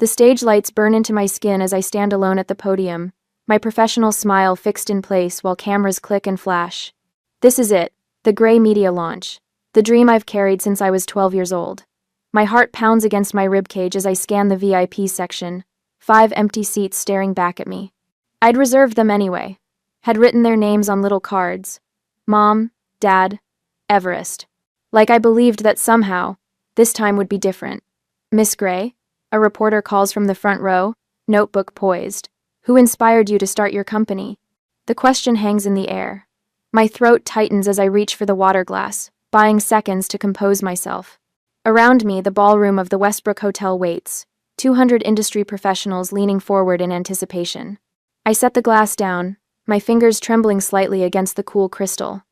The stage lights burn into my skin as I stand alone at the podium, my professional smile fixed in place while cameras click and flash. This is it, the Gray media launch, the dream I've carried since I was 12 years old. My heart pounds against my ribcage as I scan the VIP section, 5 empty seats staring back at me. I'd reserved them anyway, had written their names on little cards. Mom, Dad, Everest. Like I believed that somehow, this time would be different. Miss Gray? A reporter calls from the front row, notebook poised. Who inspired you to start your company? The question hangs in the air. My throat tightens as I reach for the water glass, buying seconds to compose myself. Around me, the ballroom of the Westbrook Hotel waits, 200 industry professionals leaning forward in anticipation. I set the glass down, my fingers trembling slightly against the cool crystal.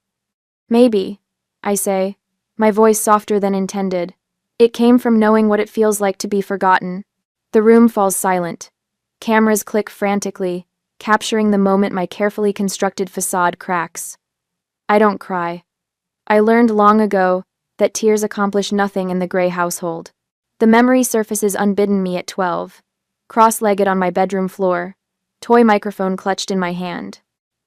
Maybe, I say, my voice softer than intended. It came from knowing what it feels like to be forgotten. The room falls silent. Cameras click frantically, capturing the moment my carefully constructed facade cracks. I don't cry. I learned long ago that tears accomplish nothing in the Gray household. The memory surfaces unbidden me at 12, cross-legged on my bedroom floor, toy microphone clutched in my hand.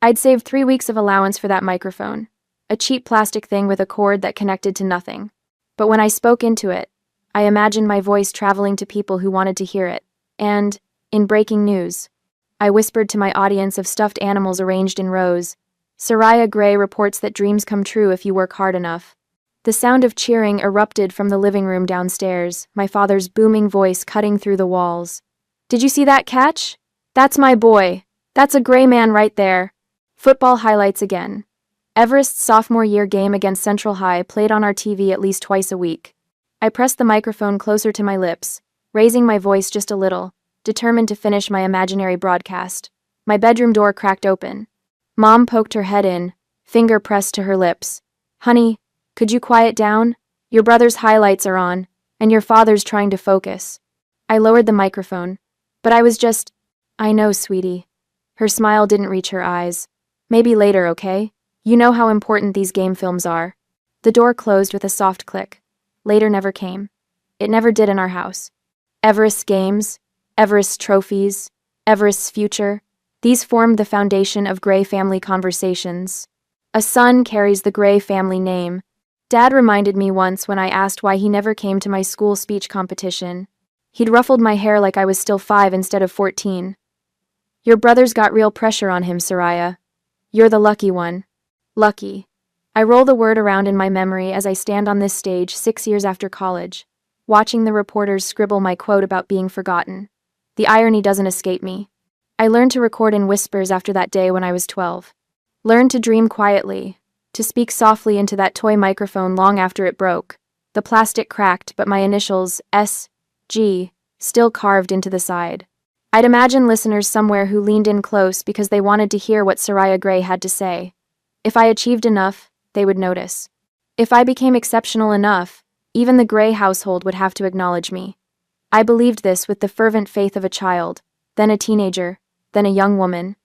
I'd saved 3 weeks of allowance for that microphone, a cheap plastic thing with a cord that connected to nothing. But when I spoke into it, I imagined my voice traveling to people who wanted to hear it, and, in breaking news, I whispered to my audience of stuffed animals arranged in rows, Soraya Gray reports that dreams come true if you work hard enough. The sound of cheering erupted from the living room downstairs, my father's booming voice cutting through the walls. Did you see that catch? That's my boy. That's a Gray man right there. Football highlights again. Everest's sophomore year game against Central High played on our TV at least twice a week. I pressed the microphone closer to my lips, raising my voice just a little, determined to finish my imaginary broadcast. My bedroom door cracked open. Mom poked her head in, finger pressed to her lips. Honey, could you quiet down? Your brother's highlights are on, and your father's trying to focus. I lowered the microphone, but I was just, I know, sweetie. Her smile didn't reach her eyes. Maybe later, okay? You know how important these game films are. The door closed with a soft click. Later never came. It never did in our house. Everest's games, Everest's trophies, Everest's future, these formed the foundation of Gray family conversations. A son carries the Gray family name. Dad reminded me once when I asked why he never came to my school speech competition. He'd ruffled my hair like I was still 5 instead of 14. Your brother's got real pressure on him, Soraya. You're the lucky one. Lucky. I roll the word around in my memory as I stand on this stage 6 years after college, watching the reporters scribble my quote about being forgotten. The irony doesn't escape me. I learned to record in whispers after that day when I was 12. Learned to dream quietly, to speak softly into that toy microphone long after it broke. The plastic cracked, but my initials, S.G., still carved into the side. I'd imagine listeners somewhere who leaned in close because they wanted to hear what Soraya Gray had to say. If I achieved enough, they would notice. If I became exceptional enough, even the Gray household would have to acknowledge me. I believed this with the fervent faith of a child, then a teenager, then a young woman.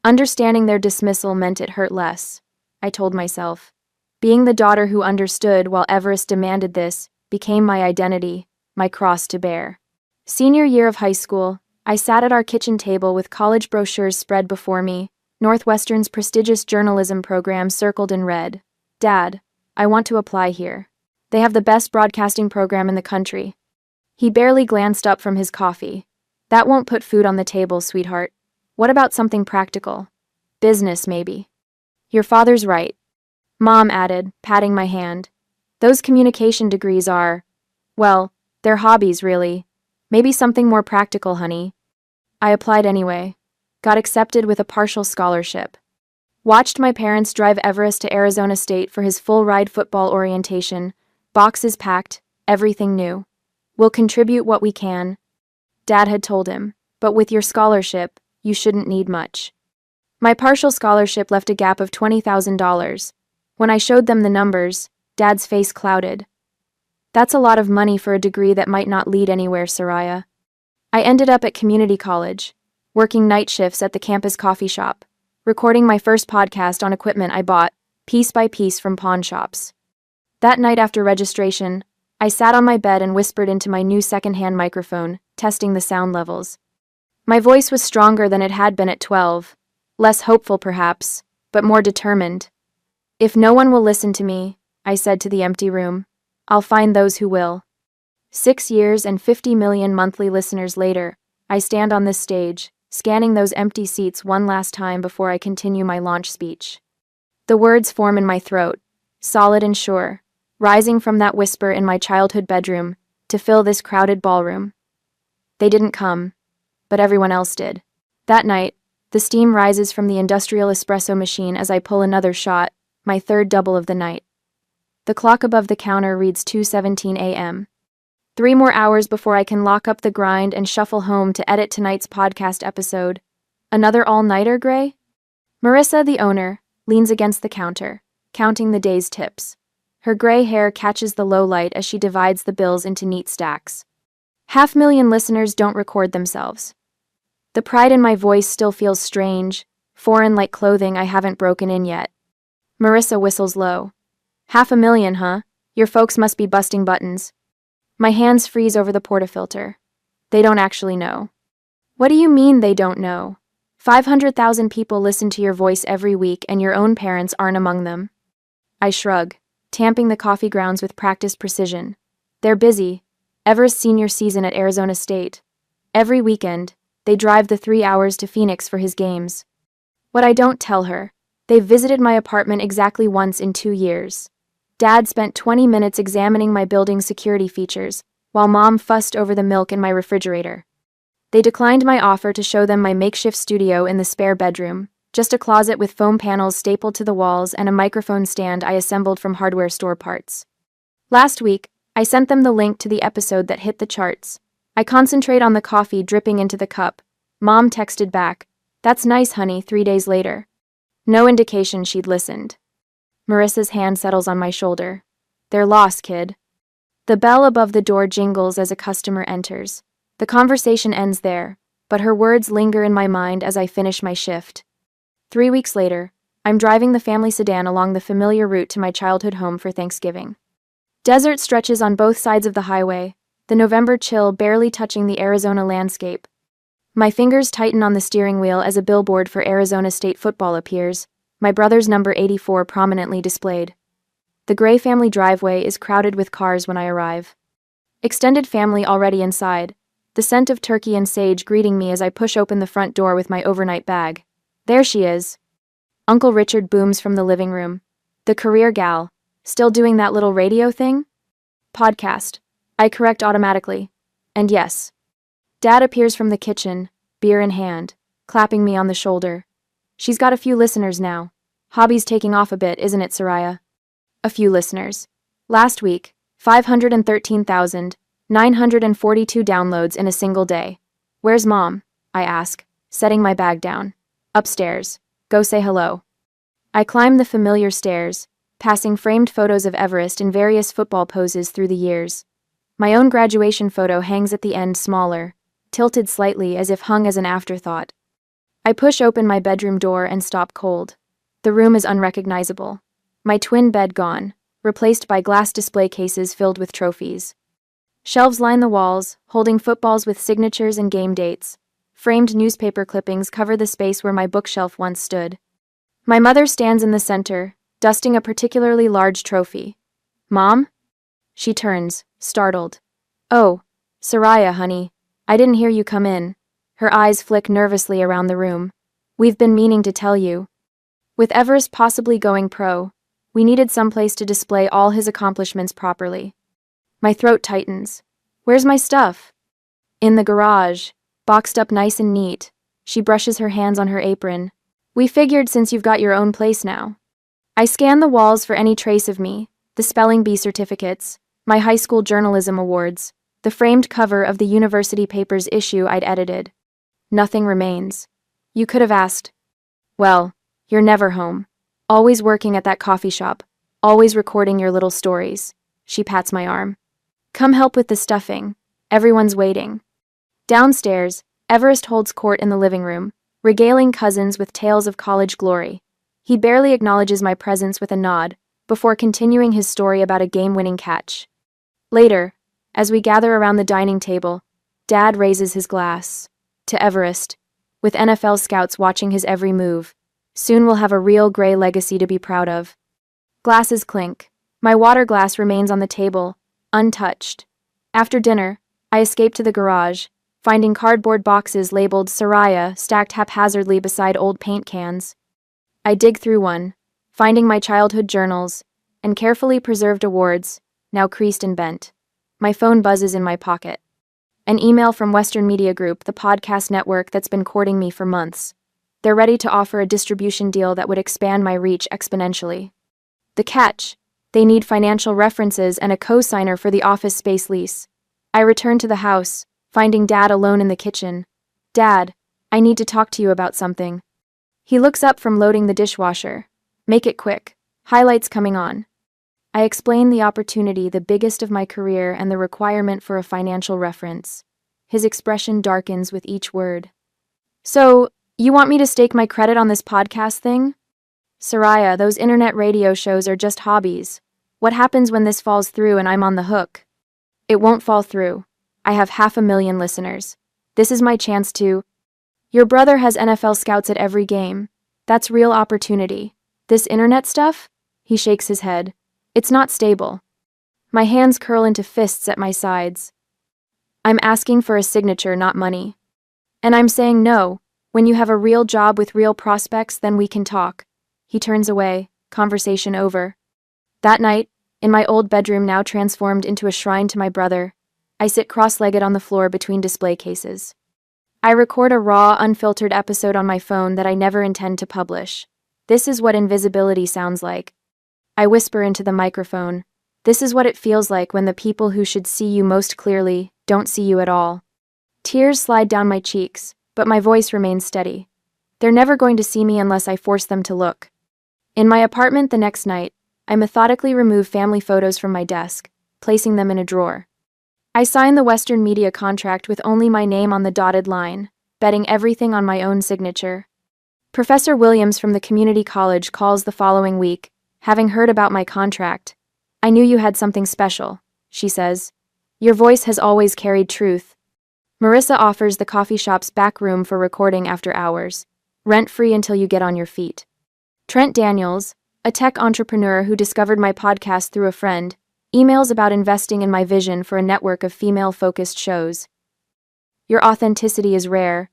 Understanding their dismissal meant it hurt less, I told myself. Being the daughter who understood while Everest demanded this became my identity, my cross to bear. Senior year of high school, I sat at our kitchen table with college brochures spread before me, Northwestern's prestigious journalism program circled in red. Dad, I want to apply here. They have the best broadcasting program in the country. He barely glanced up from his coffee. That won't put food on the table, sweetheart. What about something practical? Business, maybe. Your father's right. Mom added, patting my hand. Those communication degrees are, well, they're hobbies, really. Maybe something more practical, honey. I applied anyway. Got accepted with a partial scholarship. Watched my parents drive Everest to Arizona State for his full-ride football orientation. Boxes packed, everything new. We'll contribute what we can. Dad had told him, but with your scholarship, you shouldn't need much. My partial scholarship left a gap of $20,000. When I showed them the numbers, Dad's face clouded. That's a lot of money for a degree that might not lead anywhere, Soraya. I ended up at community college, working night shifts at the campus coffee shop, recording my first podcast on equipment I bought, piece by piece from pawn shops. That night after registration, I sat on my bed and whispered into my new secondhand microphone, testing the sound levels. My voice was stronger than it had been at 12. Less hopeful, perhaps, but more determined. If no one will listen to me, I said to the empty room, I'll find those who will. 6 years and 50 million monthly listeners later, I stand on this stage, scanning those empty seats one last time before I continue my launch speech. The words form in my throat, solid and sure, rising from that whisper in my childhood bedroom to fill this crowded ballroom. They didn't come, but everyone else did. That night, the steam rises from the industrial espresso machine as I pull another shot, my third double of the night. The clock above the counter reads 2:17 a.m. 3 more hours before I can lock up the grind and shuffle home to edit tonight's podcast episode. Another all-nighter, Gray? Marissa, the owner, leans against the counter, counting the day's tips. Her gray hair catches the low light as she divides the bills into neat stacks. 500,000 listeners don't record themselves. The pride in my voice still feels strange, foreign like clothing I haven't broken in yet. Marissa whistles low. 500,000, huh? Your folks must be busting buttons. My hands freeze over the portafilter. They don't actually know. What do you mean they don't know? 500,000 people listen to your voice every week and your own parents aren't among them. I shrug, tamping the coffee grounds with practiced precision. They're busy. Everest's senior season at Arizona State. Every weekend, they drive the 3 hours to Phoenix for his games. What I don't tell her, they've visited my apartment exactly once in 2 years. Dad spent 20 minutes examining my building's security features, while Mom fussed over the milk in my refrigerator. They declined my offer to show them my makeshift studio in the spare bedroom, just a closet with foam panels stapled to the walls and a microphone stand I assembled from hardware store parts. Last week, I sent them the link to the episode that hit the charts. I concentrate on the coffee dripping into the cup. Mom texted back, "That's nice, honey," 3 days later. No indication she'd listened. Marissa's hand settles on my shoulder. "They're lost, kid." The bell above the door jingles as a customer enters. The conversation ends there, but her words linger in my mind as I finish my shift. 3 weeks later, I'm driving the family sedan along the familiar route to my childhood home for Thanksgiving. Desert stretches on both sides of the highway, the November chill barely touching the Arizona landscape. My fingers tighten on the steering wheel as a billboard for Arizona State football appears, my brother's number 84 prominently displayed. The Gray family driveway is crowded with cars when I arrive. Extended family already inside, the scent of turkey and sage greeting me as I push open the front door with my overnight bag. There she is. Uncle Richard booms from the living room. The career gal, still doing that little radio thing? Podcast. I correct automatically. And yes. Dad appears from the kitchen, beer in hand, clapping me on the shoulder. She's got a few listeners now. Hobby's taking off a bit, isn't it, Soraya? A few listeners. Last week, 513,942 downloads in a single day. Where's Mom? I ask, setting my bag down. Upstairs. Go say hello. I climb the familiar stairs, passing framed photos of Everest in various football poses through the years. My own graduation photo hangs at the end smaller, tilted slightly as if hung as an afterthought. I push open my bedroom door and stop cold. The room is unrecognizable. My twin bed gone, replaced by glass display cases filled with trophies. Shelves line the walls, holding footballs with signatures and game dates. Framed newspaper clippings cover the space where my bookshelf once stood. My mother stands in the center, dusting a particularly large trophy. "Mom?" She turns, startled. "Oh, Soraya, honey. I didn't hear you come in." Her eyes flick nervously around the room. "We've been meaning to tell you. With Everest possibly going pro, we needed someplace to display all his accomplishments properly." My throat tightens. "Where's my stuff?" "In the garage, boxed up nice and neat." She brushes her hands on her apron. "We figured since you've got your own place now." I scan the walls for any trace of me, the spelling bee certificates, my high school journalism awards, the framed cover of the university paper's issue I'd edited. Nothing remains. You could have asked. "Well, you're never home. Always working at that coffee shop. Always recording your little stories." She pats my arm. "Come help with the stuffing. Everyone's waiting." Downstairs, Everest holds court in the living room, regaling cousins with tales of college glory. He barely acknowledges my presence with a nod, before continuing his story about a game-winning catch. Later, as we gather around the dining table, Dad raises his glass. To Everest. With NFL scouts watching his every move. Soon we'll have a real gray legacy to be proud of. Glasses clink. My water glass remains on the table, untouched. After dinner, I escape to the garage, finding cardboard boxes labeled Soraya stacked haphazardly beside old paint cans. I dig through one, finding my childhood journals and carefully preserved awards, now creased and bent. My phone buzzes in my pocket. An email from Western Media Group, the podcast network that's been courting me for months. They're ready to offer a distribution deal that would expand my reach exponentially. The catch: they need financial references and a co-signer for the office space lease. I return to the house, finding Dad alone in the kitchen. Dad, I need to talk to you about something. He looks up from loading the dishwasher. Make it quick. Highlights coming on. I explain the opportunity, the biggest of my career, and the requirement for a financial reference. His expression darkens with each word. So, you want me to stake my credit on this podcast thing? Soraya, those internet radio shows are just hobbies. What happens when this falls through and I'm on the hook? It won't fall through. I have 500,000 listeners. This is my chance to... Your brother has NFL scouts at every game. That's real opportunity. This internet stuff? He shakes his head. It's not stable. My hands curl into fists at my sides. I'm asking for a signature, not money. And I'm saying no. When you have a real job with real prospects, then we can talk. He turns away, conversation over. That night, in my old bedroom now transformed into a shrine to my brother, I sit cross-legged on the floor between display cases. I record a raw, unfiltered episode on my phone that I never intend to publish. This is what invisibility sounds like. I whisper into the microphone. This is what it feels like when the people who should see you most clearly don't see you at all. Tears slide down my cheeks, but my voice remains steady. They're never going to see me unless I force them to look. In my apartment the next night, I methodically remove family photos from my desk, placing them in a drawer. I sign the Western Media contract with only my name on the dotted line, betting everything on my own signature. Professor Williams from the community college calls the following week, having heard about my contract. I knew you had something special, she says. Your voice has always carried truth. Marissa offers the coffee shop's back room for recording after hours, rent-free until you get on your feet. Trent Daniels, a tech entrepreneur who discovered my podcast through a friend, emails about investing in my vision for a network of female-focused shows. Your authenticity is rare,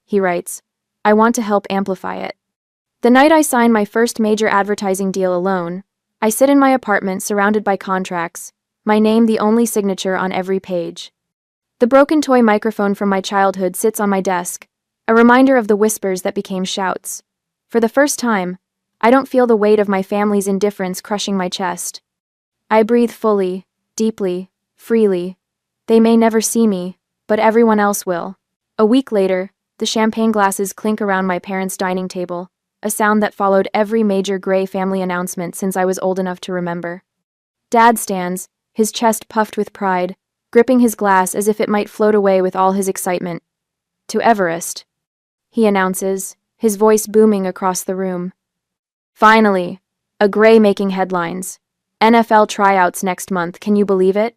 he writes. I want to help amplify it. The night I sign my first major advertising deal alone, I sit in my apartment surrounded by contracts, my name the only signature on every page. The broken toy microphone from my childhood sits on my desk, a reminder of the whispers that became shouts. For the first time, I don't feel the weight of my family's indifference crushing my chest. I breathe fully, deeply, freely. They may never see me, but everyone else will. A week later, the champagne glasses clink around my parents' dining table, a sound that followed every major Gray family announcement since I was old enough to remember. Dad stands, his chest puffed with pride, gripping his glass as if it might float away with all his excitement. To Everest, he announces, his voice booming across the room. Finally, a Gray making headlines. NFL tryouts next month, can you believe it?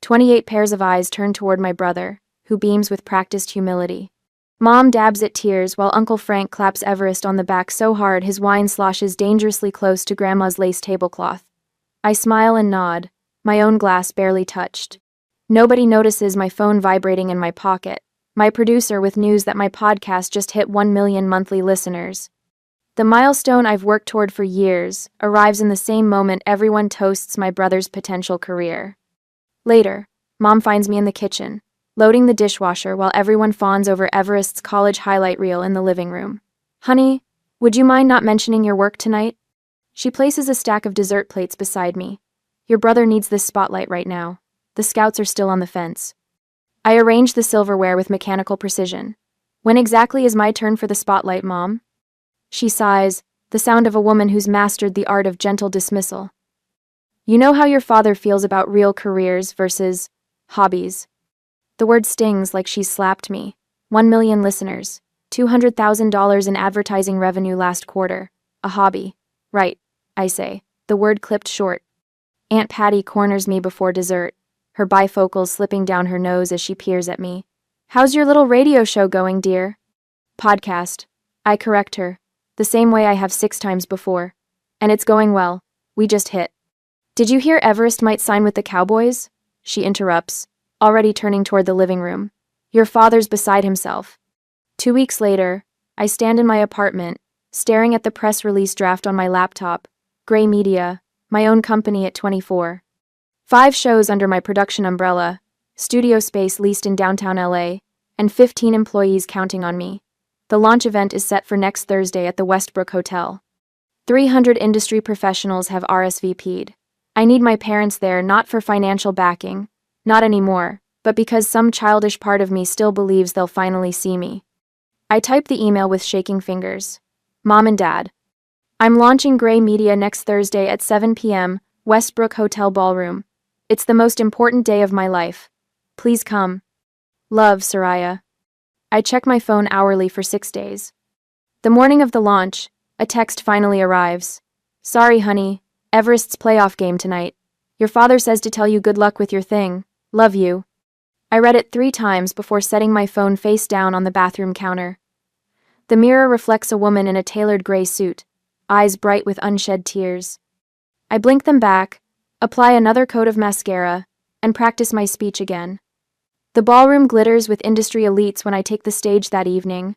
28 pairs of eyes turn toward my brother, who beams with practiced humility. Mom dabs at tears while Uncle Frank claps Everest on the back so hard his wine sloshes dangerously close to Grandma's lace tablecloth. I smile and nod, my own glass barely touched. Nobody notices my phone vibrating in my pocket, my producer with news that my podcast just hit 1 million monthly listeners. The milestone I've worked toward for years arrives in the same moment everyone toasts my brother's potential career. Later, Mom finds me in the kitchen, loading the dishwasher while everyone fawns over Everest's college highlight reel in the living room. Honey, would you mind not mentioning your work tonight? She places a stack of dessert plates beside me. Your brother needs this spotlight right now. The scouts are still on the fence. I arrange the silverware with mechanical precision. When exactly is my turn for the spotlight, Mom? She sighs, the sound of a woman who's mastered the art of gentle dismissal. You know how your father feels about real careers versus hobbies. The word stings like she's slapped me. 1 million listeners, $200,000 in advertising revenue last quarter. A hobby. Right, I say, the word clipped short. Aunt Patty corners me before dessert, her bifocals slipping down her nose as she peers at me. How's your little radio show going, dear? Podcast. I correct her. The same way I have 6 times before. And it's going well. We just hit. Did you hear Everest might sign with the Cowboys? She interrupts, already turning toward the living room. Your father's beside himself. 2 weeks later, I stand in my apartment, staring at the press release draft on my laptop. Gray Media, my own company at 24. 5 shows under my production umbrella, studio space leased in downtown LA, and 15 employees counting on me. The launch event is set for next Thursday at the Westbrook Hotel. 300 industry professionals have RSVP'd. I need my parents there not for financial backing, not anymore, but because some childish part of me still believes they'll finally see me. I type the email with shaking fingers. Mom and Dad. I'm launching Gray Media next Thursday at 7 p.m., Westbrook Hotel Ballroom. It's the most important day of my life. Please come. Love, Soraya. I check my phone hourly for 6 days. The morning of the launch, a text finally arrives. Sorry, honey. Everest's playoff game tonight. Your father says to tell you good luck with your thing. Love you. I read it 3 times before setting my phone face down on the bathroom counter. The mirror reflects a woman in a tailored gray suit, eyes bright with unshed tears. I blink them back, apply another coat of mascara, and practice my speech again. The ballroom glitters with industry elites when I take the stage that evening.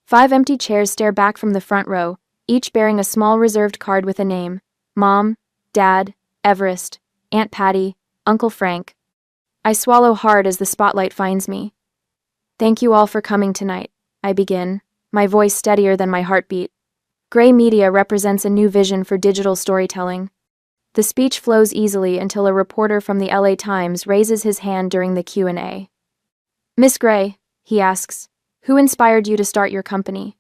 5 empty chairs stare back from the front row, each bearing a small reserved card with a name. Mom, Dad, Everest, Aunt Patty, Uncle Frank. I swallow hard as the spotlight finds me. Thank you all for coming tonight, I begin, my voice steadier than my heartbeat. Gray Media represents a new vision for digital storytelling. The speech flows easily until a reporter from the LA Times raises his hand during the Q&A. Miss Gray, he asks, who inspired you to start your company?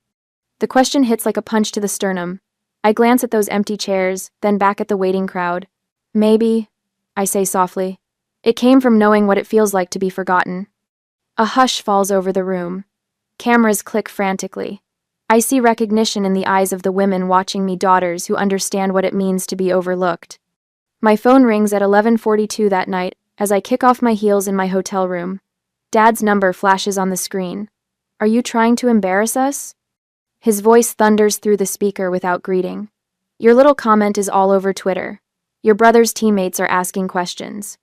The question hits like a punch to the sternum. I glance at those empty chairs, then back at the waiting crowd. Maybe, I say softly. It came from knowing what it feels like to be forgotten. A hush falls over the room. Cameras click frantically. I see recognition in the eyes of the women watching me, daughters who understand what it means to be overlooked. My phone rings at 11:42 that night as I kick off my heels in my hotel room. Dad's number flashes on the screen. Are you trying to embarrass us? His voice thunders through the speaker without greeting. Your little comment is all over Twitter. Your brother's teammates are asking questions.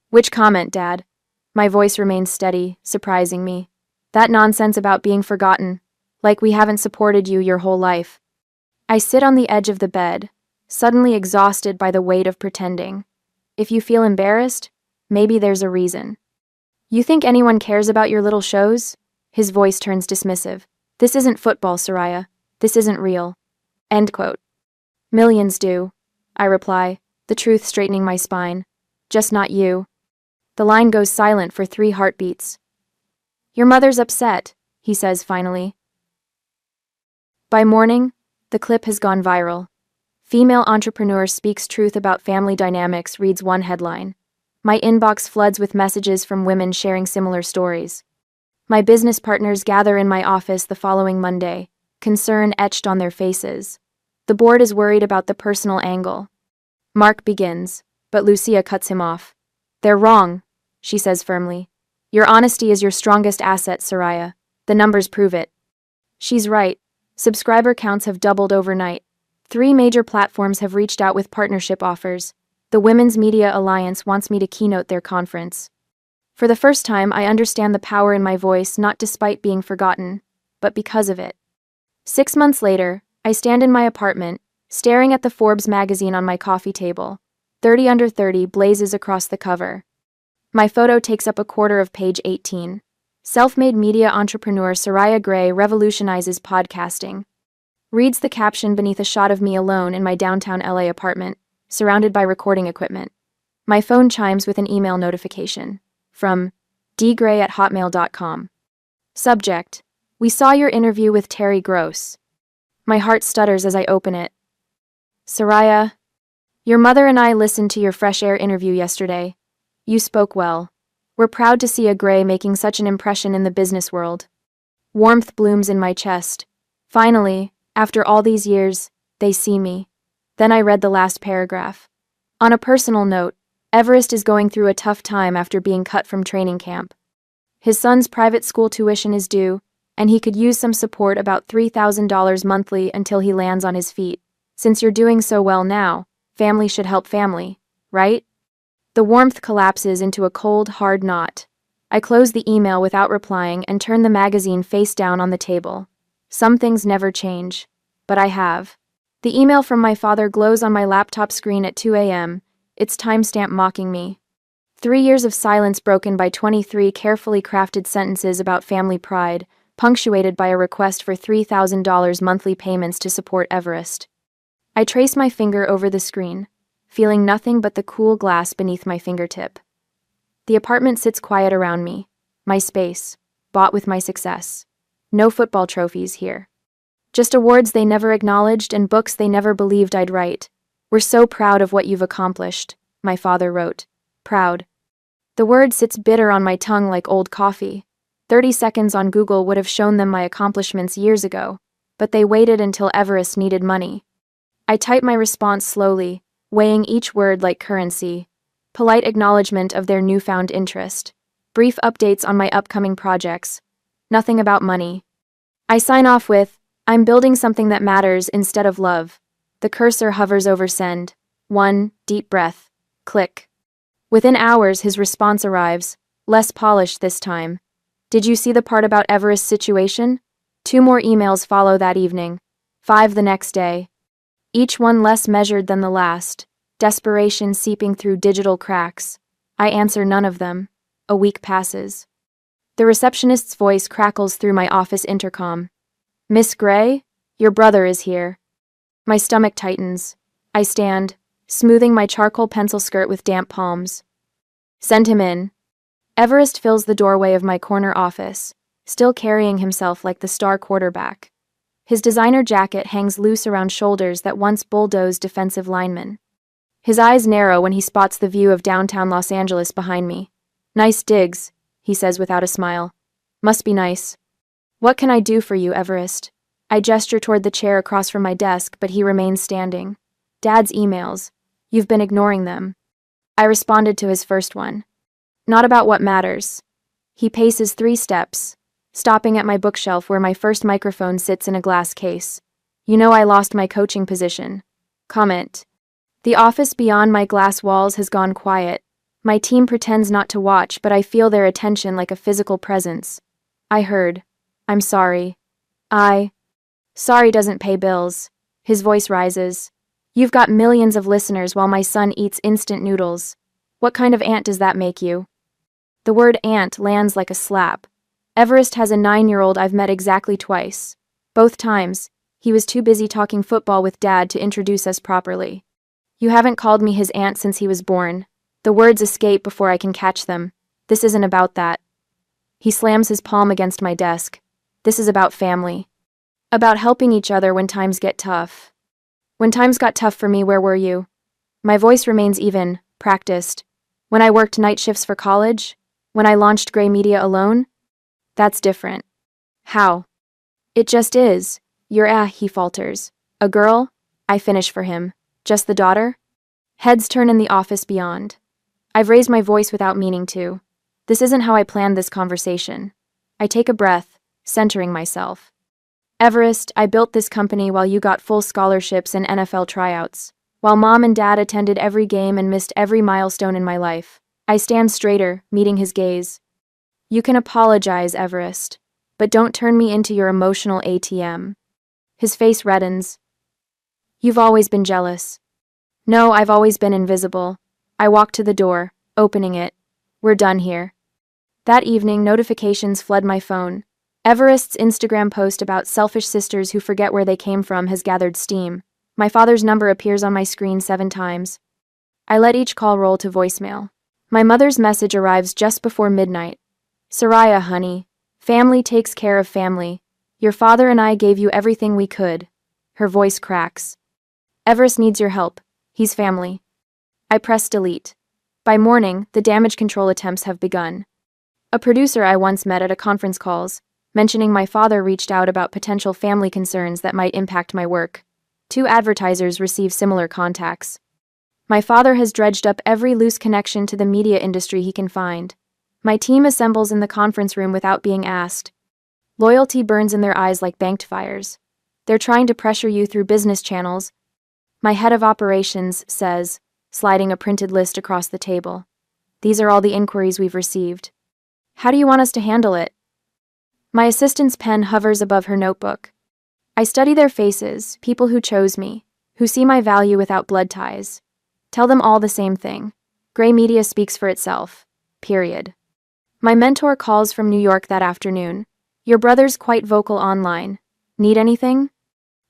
Which comment, Dad? My voice remains steady, surprising me. That nonsense about being forgotten, like we haven't supported you your whole life. I sit on the edge of the bed, suddenly exhausted by the weight of pretending. If you feel embarrassed, maybe there's a reason. You think anyone cares about your little shows? His voice turns dismissive. This isn't football, Soraya. This isn't real. End quote. Millions do, I reply, the truth straightening my spine. Just not you. The line goes silent for 3 heartbeats. Your mother's upset, he says finally. By morning, the clip has gone viral. Female entrepreneur speaks truth about family dynamics reads one headline. My inbox floods with messages from women sharing similar stories. My business partners gather in my office the following Monday, concern etched on their faces. The board is worried about the personal angle. Mark begins, but Lucia cuts him off. They're wrong, she says firmly. Your honesty is your strongest asset, Soraya. The numbers prove it. She's right. Subscriber counts have doubled overnight. 3 major platforms have reached out with partnership offers. The Women's Media Alliance wants me to keynote their conference. For the first time, I understand the power in my voice, not despite being forgotten, but because of it. 6 months later, I stand in my apartment, staring at the Forbes magazine on my coffee table. 30 Under 30 blazes across the cover. My photo takes up a quarter of page 18. Self-made media entrepreneur Soraya Gray revolutionizes podcasting. Reads the caption beneath a shot of me alone in my downtown LA apartment, surrounded by recording equipment. My phone chimes with an email notification. From dgray@hotmail.com. Subject: We saw your interview with Terry Gross. My heart stutters as I open it. Soraya, your mother and I listened to your Fresh Air interview yesterday. You spoke well. We're proud to see a Gray making such an impression in the business world. Warmth blooms in my chest. Finally, after all these years, they see me. Then I read the last paragraph. On a personal note, Everest is going through a tough time after being cut from training camp. His son's private school tuition is due, and he could use some support, about $3,000 monthly until he lands on his feet. Since you're doing so well now, family should help family, right? The warmth collapses into a cold, hard knot. I close the email without replying and turn the magazine face down on the table. Some things never change, but I have. The email from my father glows on my laptop screen at 2 a.m., its timestamp mocking me. 3 years of silence broken by 23 carefully crafted sentences about family pride, punctuated by a request for $3,000 monthly payments to support Everest. I trace my finger over the screen, feeling nothing but the cool glass beneath my fingertip. The apartment sits quiet around me, my space, bought with my success. No football trophies here. Just awards they never acknowledged and books they never believed I'd write. We're so proud of what you've accomplished, my father wrote. Proud. The word sits bitter on my tongue like old coffee. 30 seconds on Google would have shown them my accomplishments years ago, but they waited until Everest needed money. I type my response slowly, weighing each word like currency. Polite acknowledgement of their newfound interest. Brief updates on my upcoming projects. Nothing about money. I sign off with, I'm building something that matters instead of love. The cursor hovers over send. One deep breath. Click. Within hours, his response arrives, less polished this time. Did you see the part about Everest's situation? 2 more emails follow that evening. 5 the next day. Each one less measured than the last. Desperation seeping through digital cracks. I answer none of them. A week passes. The receptionist's voice crackles through my office intercom. Miss Gray, your brother is here. My stomach tightens. I stand, smoothing my charcoal pencil skirt with damp palms. Send him in. Everest fills the doorway of my corner office, still carrying himself like the star quarterback. His designer jacket hangs loose around shoulders that once bulldozed defensive linemen. His eyes narrow when he spots the view of downtown Los Angeles behind me. Nice digs, he says without a smile. Must be nice. What can I do for you, Everest? I gesture toward the chair across from my desk, but he remains standing. Dad's emails. You've been ignoring them. I responded to his first one. Not about what matters. He paces 3 steps, stopping at my bookshelf where my first microphone sits in a glass case. You know I lost my coaching position. Comment. The office beyond my glass walls has gone quiet. My team pretends not to watch, but I feel their attention like a physical presence. I heard. I'm sorry. Sorry doesn't pay bills. His voice rises. You've got millions of listeners while my son eats instant noodles. What kind of aunt does that make you? The word aunt lands like a slap. Everest has a 9-year-old I've met exactly twice. Both times, he was too busy talking football with Dad to introduce us properly. You haven't called me his aunt since he was born. The words escape before I can catch them. This isn't about that. He slams his palm against my desk. This is about family. About helping each other when times get tough. When times got tough for me, where were you? My voice remains even, practiced. When I worked night shifts for college? When I launched Gray Media alone? That's different. How? It just is. He falters. A girl? I finish for him. Just the daughter? Heads turn in the office beyond. I've raised my voice without meaning to. This isn't how I planned this conversation. I take a breath, centering myself. Everest, I built this company while you got full scholarships and NFL tryouts. While Mom and Dad attended every game and missed every milestone in my life. I stand straighter, meeting his gaze. You can apologize, Everest, but don't turn me into your emotional ATM. His face reddens. You've always been jealous. No, I've always been invisible. I walk to the door, opening it. We're done here. That evening, notifications flood my phone. Everest's Instagram post about selfish sisters who forget where they came from has gathered steam. My father's number appears on my screen 7 times. I let each call roll to voicemail. My mother's message arrives just before midnight. Soraya, honey. Family takes care of family. Your father and I gave you everything we could. Her voice cracks. Everest needs your help. He's family. I press delete. By morning, the damage control attempts have begun. A producer I once met at a conference calls, mentioning my father reached out about potential family concerns that might impact my work. 2 advertisers receive similar contacts. My father has dredged up every loose connection to the media industry he can find. My team assembles in the conference room without being asked. Loyalty burns in their eyes like banked fires. They're trying to pressure you through business channels. My head of operations says, sliding a printed list across the table. These are all the inquiries we've received. How do you want us to handle it? My assistant's pen hovers above her notebook. I study their faces, people who chose me, who see my value without blood ties. Tell them all the same thing. Gray media speaks for itself. Period. My mentor calls from New York that afternoon. Your brother's quite vocal online. Need anything?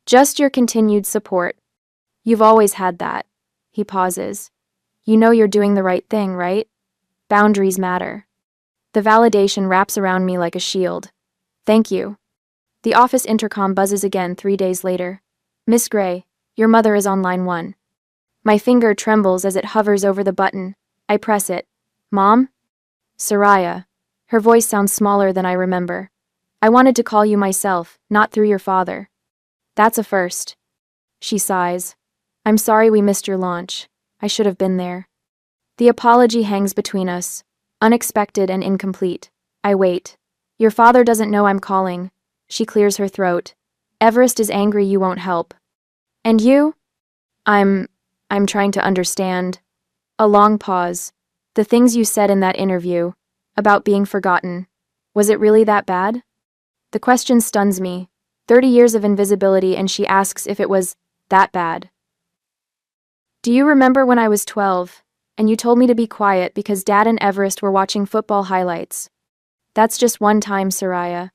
Just your continued support. You've always had that. He pauses. You know you're doing the right thing, right? Boundaries matter. The validation wraps around me like a shield. Thank you. The office intercom buzzes again 3 days later. Miss Gray, your mother is on line 1. My finger trembles as it hovers over the button. I press it. Mom? Soraya. Her voice sounds smaller than I remember. I wanted to call you myself, not through your father. That's a first. She sighs. I'm sorry we missed your launch. I should have been there. The apology hangs between us, unexpected and incomplete. I wait. Your father doesn't know I'm calling. She clears her throat. Everest is angry you won't help. And you? I'm trying to understand. A long pause. The things you said in that interview, about being forgotten. Was it really that bad? The question stuns me. 30 years of invisibility and she asks if it was that bad. Do you remember when I was 12, and you told me to be quiet because Dad and Everest were watching football highlights? That's just one time, Soraya.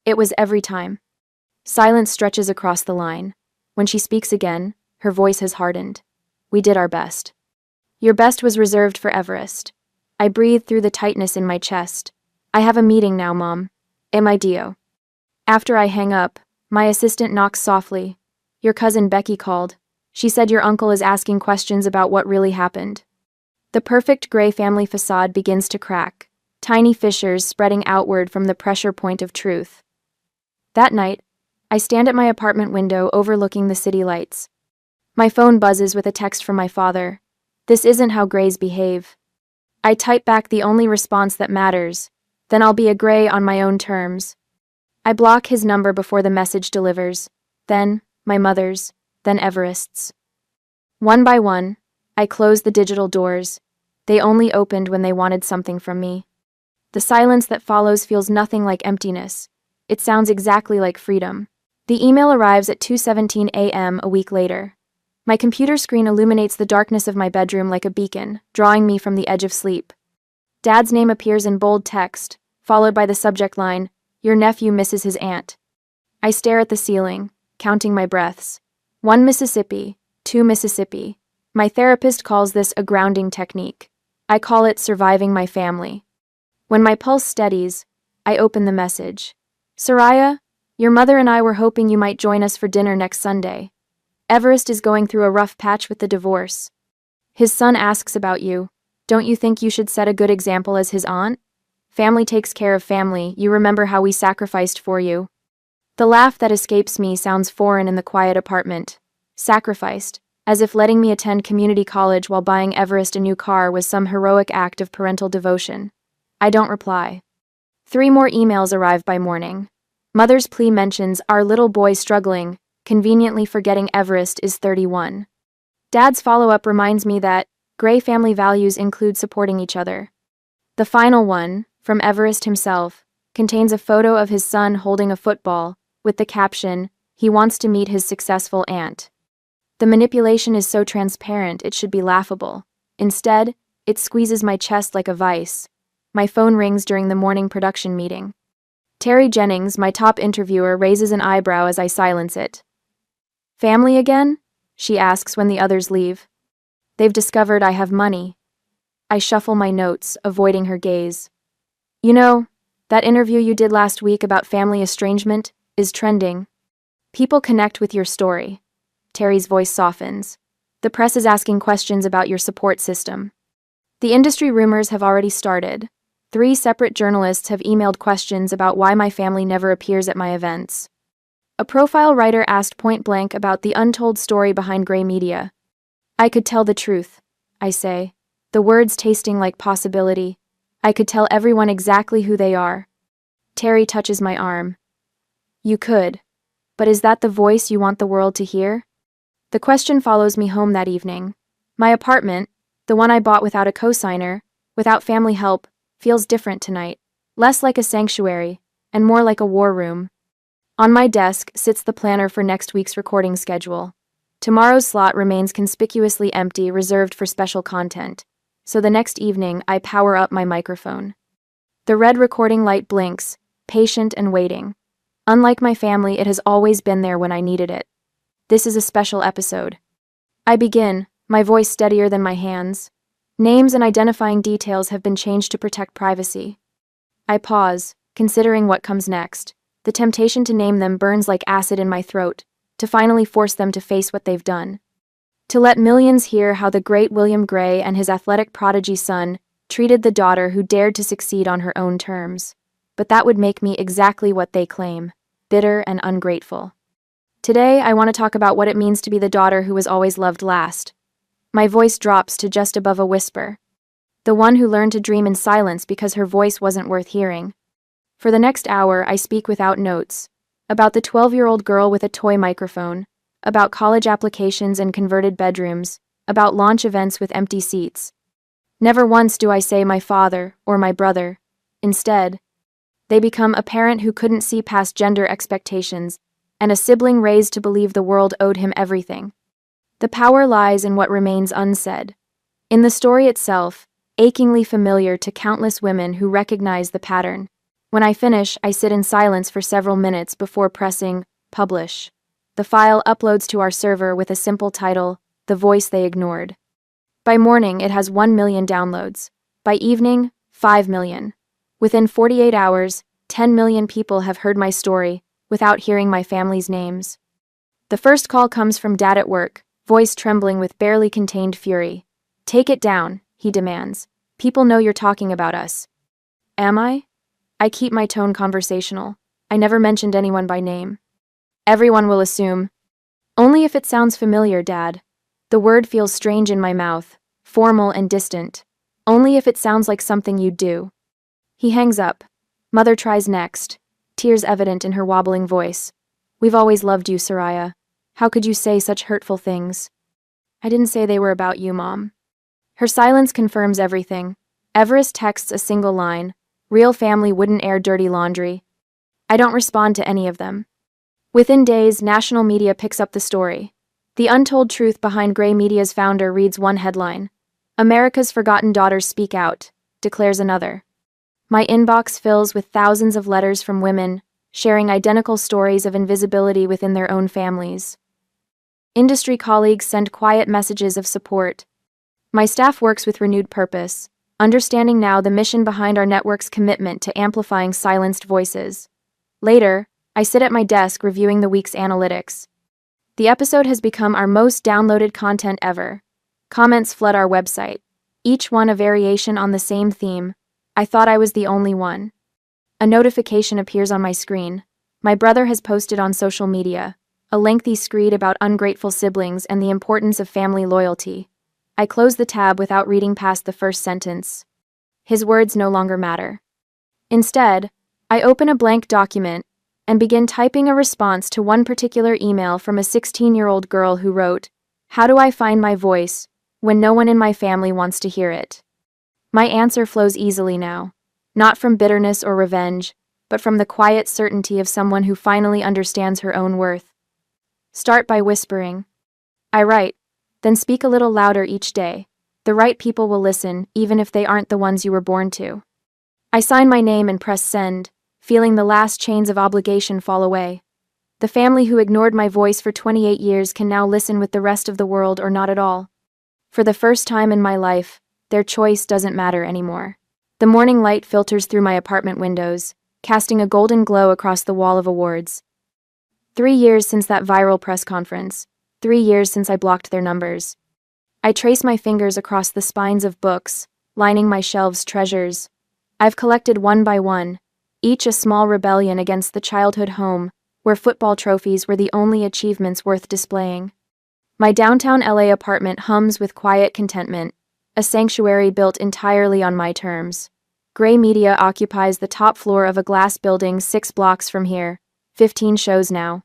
It was every time. Silence stretches across the line. When she speaks again, her voice has hardened. We did our best. Your best was reserved for Everest. I breathe through the tightness in my chest. I have a meeting now, Mom. Mi Dio. After I hang up, my assistant knocks softly. Your cousin Becky called. She said your uncle is asking questions about what really happened. The perfect Gray family facade begins to crack, tiny fissures spreading outward from the pressure point of truth. That night, I stand at my apartment window overlooking the city lights. My phone buzzes with a text from my father. This isn't how Grays behave. I type back the only response that matters, then I'll be a Gray on my own terms. I block his number before the message delivers, then my mother's, then Everest's. One by one, I close the digital doors. They only opened when they wanted something from me. The silence that follows feels nothing like emptiness. It sounds exactly like freedom. The email arrives at 2:17 a.m. a week later. My computer screen illuminates the darkness of my bedroom like a beacon, drawing me from the edge of sleep. Dad's name appears in bold text, followed by the subject line, Your nephew misses his aunt. I stare at the ceiling, counting my breaths. 1 Mississippi, 2 Mississippi. My therapist calls this a grounding technique. I call it surviving my family. When my pulse steadies, I open the message. Soraya, your mother and I were hoping you might join us for dinner next Sunday. Everest is going through a rough patch with the divorce. His son asks about you. Don't you think you should set a good example as his aunt? Family takes care of family. You remember how we sacrificed for you. The laugh that escapes me sounds foreign in the quiet apartment. Sacrificed, as if letting me attend community college while buying Everest a new car was some heroic act of parental devotion. I don't reply. 3 more emails arrive by morning. Mother's plea mentions our little boy struggling, conveniently forgetting Everest is 31. Dad's follow-up reminds me that Gray family values include supporting each other. The final one, from Everest himself, contains a photo of his son holding a football, with the caption, he wants to meet his successful aunt. The manipulation is so transparent it should be laughable. Instead, it squeezes my chest like a vice. My phone rings during the morning production meeting. Terry Jennings, my top interviewer, raises an eyebrow as I silence it. Family again? She asks when the others leave. They've discovered I have money. I shuffle my notes, avoiding her gaze. You know, that interview you did last week about family estrangement is trending. People connect with your story. Terry's voice softens. The press is asking questions about your support system. The industry rumors have already started. 3 separate journalists have emailed questions about why my family never appears at my events. A profile writer asked point blank about the untold story behind Gray media. I could tell the truth, I say, the words tasting like possibility. I could tell everyone exactly who they are. Terry touches my arm. You could. But is that the voice you want the world to hear? The question follows me home that evening. My apartment, the one I bought without a cosigner, without family help, feels different tonight. Less like a sanctuary, and more like a war room. On my desk sits the planner for next week's recording schedule. Tomorrow's slot remains conspicuously empty, reserved for special content. So the next evening, I power up my microphone. The red recording light blinks, patient and waiting. Unlike my family, it has always been there when I needed it. This is a special episode. I begin, my voice steadier than my hands. Names and identifying details have been changed to protect privacy. I pause, considering what comes next. The temptation to name them burns like acid in my throat, to finally force them to face what they've done. To let millions hear how the great William Gray and his athletic prodigy son treated the daughter who dared to succeed on her own terms. But that would make me exactly what they claim, bitter and ungrateful. Today, I want to talk about what it means to be the daughter who was always loved last. My voice drops to just above a whisper. The one who learned to dream in silence because her voice wasn't worth hearing. For the next hour, I speak without notes. About the 12-year-old girl with a toy microphone. About college applications and converted bedrooms. About launch events with empty seats. Never once do I say my father or my brother. Instead, they become a parent who couldn't see past gender expectations, and a sibling raised to believe the world owed him everything. The power lies in what remains unsaid. In the story itself, achingly familiar to countless women who recognize the pattern. When I finish, I sit in silence for several minutes before pressing publish. The file uploads to our server with a simple title, The Voice They Ignored. By morning, it has 1 million downloads. By evening, 5 million. Within 48 hours, 10 million people have heard my story, without hearing my family's names. The first call comes from Dad at work, voice trembling with barely contained fury. Take it down, he demands. People know you're talking about us. Am I? I keep my tone conversational. I never mentioned anyone by name. Everyone will assume. Only if it sounds familiar, Dad. The word feels strange in my mouth, formal and distant. Only if it sounds like something you'd do. He hangs up. Mother tries next, tears evident in her wobbling voice. We've always loved you, Soraya. How could you say such hurtful things? I didn't say they were about you, Mom. Her silence confirms everything. Everest texts a single line. Real family wouldn't air dirty laundry. I don't respond to any of them. Within days, national media picks up the story. The untold truth behind Gray Media's founder reads one headline. America's forgotten daughters speak out, declares another. My inbox fills with thousands of letters from women, sharing identical stories of invisibility within their own families. Industry colleagues send quiet messages of support. My staff works with renewed purpose, understanding now the mission behind our network's commitment to amplifying silenced voices. Later, I sit at my desk reviewing the week's analytics. The episode has become our most downloaded content ever. Comments flood our website, each one a variation on the same theme. I thought I was the only one. A notification appears on my screen. My brother has posted on social media, a lengthy screed about ungrateful siblings and the importance of family loyalty. I close the tab without reading past the first sentence. His words no longer matter. Instead, I open a blank document and begin typing a response to one particular email from a 16-year-old girl who wrote, How do I find my voice when no one in my family wants to hear it? My answer flows easily now, not from bitterness or revenge, but from the quiet certainty of someone who finally understands her own worth. Start by whispering. I write, then speak a little louder each day. The right people will listen, even if they aren't the ones you were born to. I sign my name and press send, feeling the last chains of obligation fall away. The family who ignored my voice for 28 years can now listen with the rest of the world or not at all. For the first time in my life, their choice doesn't matter anymore. The morning light filters through my apartment windows, casting a golden glow across the wall of awards. 3 years since that viral press conference. 3 years since I blocked their numbers. I trace my fingers across the spines of books, lining my shelves treasures. I've collected one by one, each a small rebellion against the childhood home, where football trophies were the only achievements worth displaying. My downtown LA apartment hums with quiet contentment, a sanctuary built entirely on my terms. Gray Media occupies the top floor of a glass building 6 blocks from here. 15 shows now.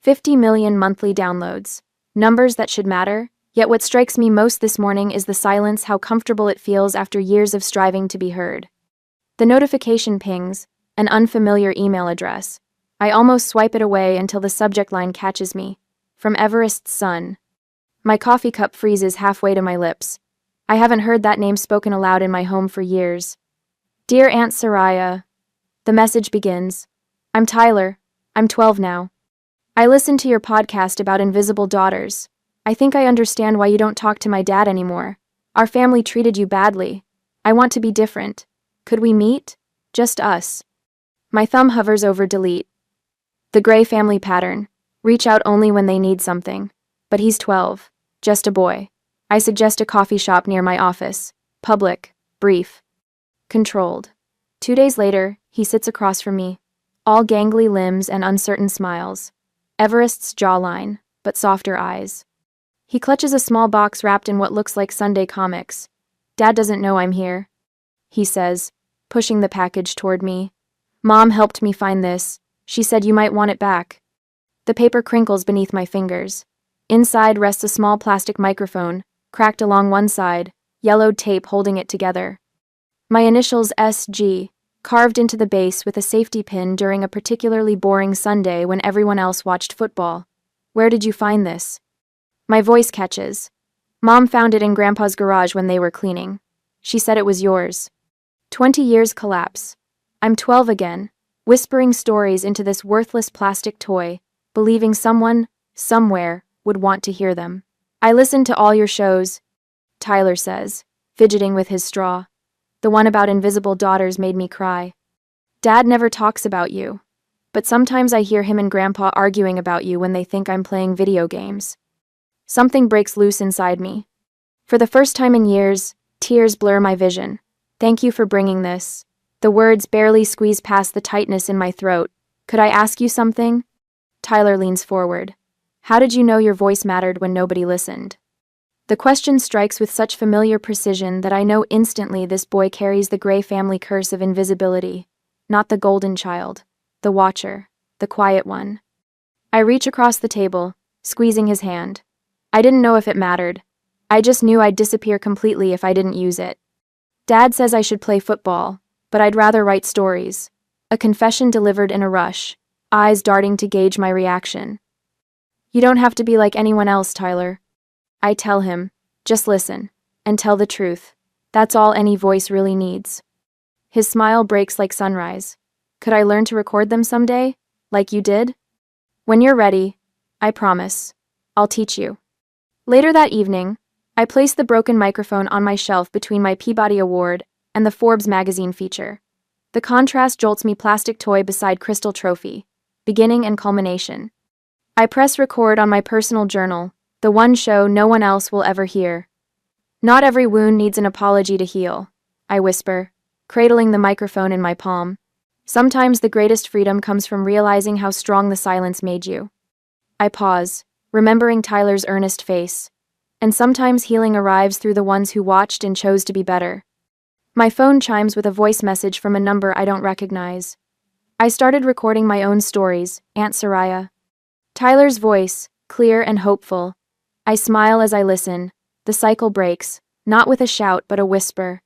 50 million monthly downloads. Numbers that should matter, yet what strikes me most this morning is the silence, how comfortable it feels after years of striving to be heard. The notification pings, an unfamiliar email address. I almost swipe it away until the subject line catches me. From Everest's son. My coffee cup freezes halfway to my lips. I haven't heard that name spoken aloud in my home for years. Dear Aunt Soraya. The message begins. I'm Tyler. I'm 12 now. I listened to your podcast about invisible daughters. I think I understand why you don't talk to my dad anymore. Our family treated you badly. I want to be different. Could we meet? Just us. My thumb hovers over delete. The Gray family pattern. Reach out only when they need something. But he's 12. Just a boy. I suggest a coffee shop near my office. Public. Brief. Controlled. 2 days later, he sits across from me. All gangly limbs and uncertain smiles. Everest's jawline, but softer eyes. He clutches a small box wrapped in what looks like Sunday comics. Dad doesn't know I'm here, he says, pushing the package toward me. Mom helped me find this. She said you might want it back. The paper crinkles beneath my fingers. Inside rests a small plastic microphone, cracked along one side, yellowed tape holding it together. My initials SG, carved into the base with a safety pin during a particularly boring Sunday when everyone else watched football. Where did you find this? My voice catches. Mom found it in Grandpa's garage when they were cleaning. She said it was yours. 20 years collapse. I'm 12 again, whispering stories into this worthless plastic toy, believing someone, somewhere, would want to hear them. I listened to all your shows, Tyler says, fidgeting with his straw. The one about invisible daughters made me cry. Dad never talks about you, but sometimes I hear him and Grandpa arguing about you when they think I'm playing video games. Something breaks loose inside me. For the first time in years, tears blur my vision. Thank you for bringing this. The words barely squeeze past the tightness in my throat. Could I ask you something? Tyler leans forward. How did you know your voice mattered when nobody listened? The question strikes with such familiar precision that I know instantly this boy carries the Gray family curse of invisibility. Not the golden child. The watcher. The quiet one. I reach across the table, squeezing his hand. I didn't know if it mattered. I just knew I'd disappear completely if I didn't use it. Dad says I should play football, but I'd rather write stories. A confession delivered in a rush, eyes darting to gauge my reaction. You don't have to be like anyone else, Tyler. I tell him, just listen, and tell the truth. That's all any voice really needs. His smile breaks like sunrise. Could I learn to record them someday? Like you did? When you're ready, I promise. I'll teach you. Later that evening, I place the broken microphone on my shelf between my Peabody Award and the Forbes magazine feature. The contrast jolts me plastic toy beside crystal trophy, beginning and culmination. I press record on my personal journal, the one show no one else will ever hear. Not every wound needs an apology to heal, I whisper, cradling the microphone in my palm. Sometimes the greatest freedom comes from realizing how strong the silence made you. I pause, remembering Tyler's earnest face. And sometimes healing arrives through the ones who watched and chose to be better. My phone chimes with a voice message from a number I don't recognize. I started recording my own stories, Aunt Soraya. Tyler's voice, clear and hopeful. I smile as I listen. The cycle breaks, not with a shout but a whisper.